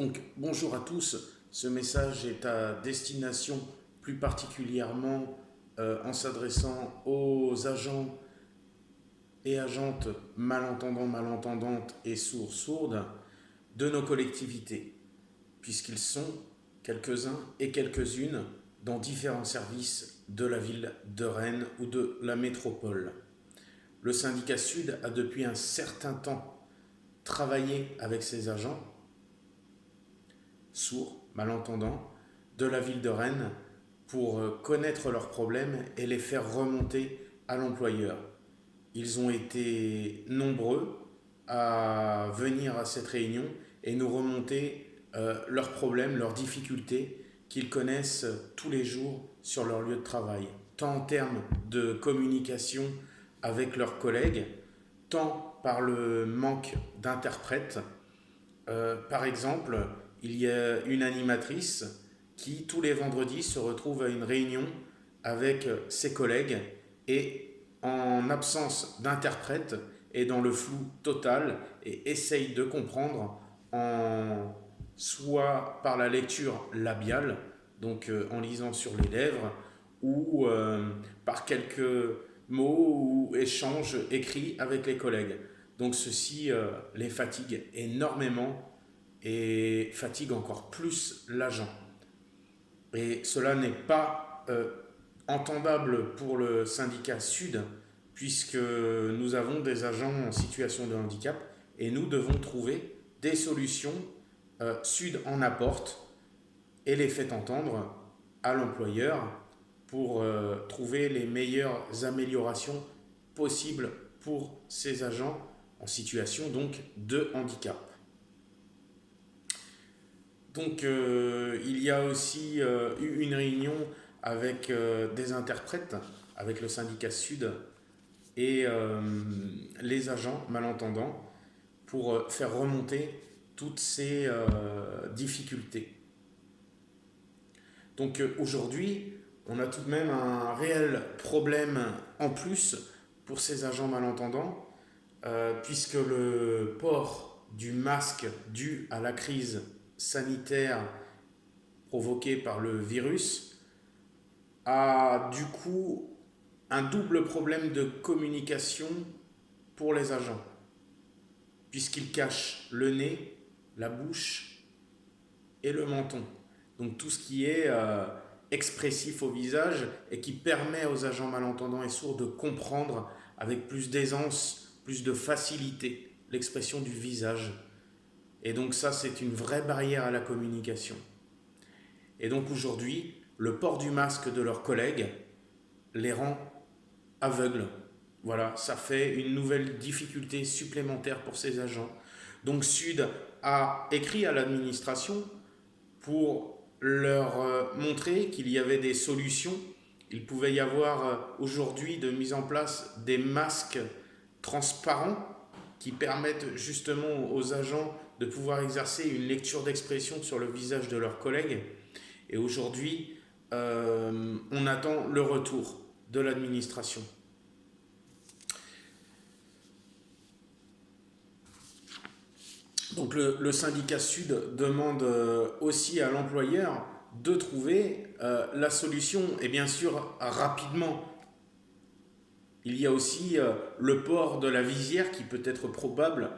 Donc, bonjour à tous. Ce message est à destination plus particulièrement en s'adressant aux agents et agentes malentendants, malentendantes et sourds, sourdes de nos collectivités, puisqu'ils sont quelques-uns et quelques-unes dans différents services de la ville de Rennes ou de la métropole. Le syndicat Sud a depuis un certain temps travaillé avec ces agents sourds, malentendants, de la ville de Rennes pour connaître leurs problèmes et les faire remonter à l'employeur. Ils ont été nombreux à venir à cette réunion et nous remonter leurs problèmes, leurs difficultés qu'ils connaissent tous les jours sur leur lieu de travail, tant en termes de communication avec leurs collègues, tant par le manque d'interprètes. Par exemple, il y a une animatrice qui, tous les vendredis, se retrouve à une réunion avec ses collègues et, en absence d'interprète, est dans le flou total et essaye de comprendre soit par la lecture labiale, donc en lisant sur les lèvres, ou par quelques mots ou échanges écrits avec les collègues. Donc ceci les fatigue énormément et fatigue encore plus l'agent. Et cela n'est pas entendable pour le syndicat Sud, puisque nous avons des agents en situation de handicap et nous devons trouver des solutions. Sud en apporte et les fait entendre à l'employeur pour trouver les meilleures améliorations possibles pour ces agents en situation donc de handicap. Donc il y a aussi eu une réunion avec des interprètes, avec le syndicat Sud et les agents malentendants pour faire remonter toutes ces difficultés. Donc aujourd'hui, on a tout de même un réel problème en plus pour ces agents malentendants, puisque le port du masque dû à la crise sanitaire provoquée par le virus a du coup un double problème de communication pour les agents, puisqu'il cache le nez, la bouche et le menton. Donc tout ce qui est expressif au visage et qui permet aux agents malentendants et sourds de comprendre avec plus d'aisance, plus de facilité l'expression du visage. Et donc ça, c'est une vraie barrière à la communication. Et donc aujourd'hui, le port du masque de leurs collègues les rend aveugles. Voilà, ça fait une nouvelle difficulté supplémentaire pour ces agents. Donc Sud a écrit à l'administration pour leur montrer qu'il y avait des solutions. Il pouvait y avoir aujourd'hui de mise en place des masques transparents qui permettent justement aux agents de pouvoir exercer une lecture d'expression sur le visage de leurs collègues. Et aujourd'hui, on attend le retour de l'administration. Donc le syndicat Sud demande aussi à l'employeur de trouver la solution, et bien sûr rapidement. Il y a aussi le port de la visière qui peut être probable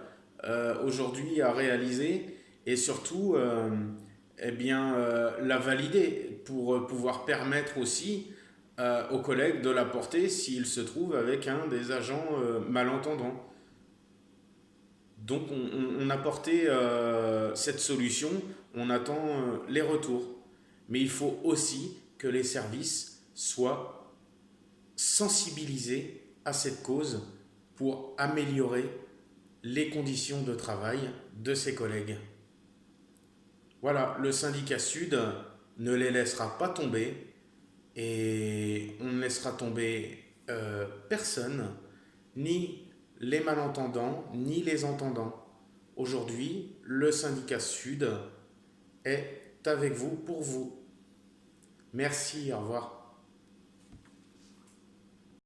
aujourd'hui à réaliser, et surtout la valider pour pouvoir permettre aussi aux collègues de la porter s'ils se trouvent avec un des agents malentendants. Donc on a porté cette solution, on attend les retours. Mais il faut aussi que les services soient sensibilisés à cette cause pour améliorer les conditions de travail de ses collègues. Voilà, le syndicat Sud ne les laissera pas tomber et on ne laissera tomber personne, ni les malentendants, ni les entendants. Aujourd'hui, le syndicat Sud est avec vous pour vous. Merci, au revoir.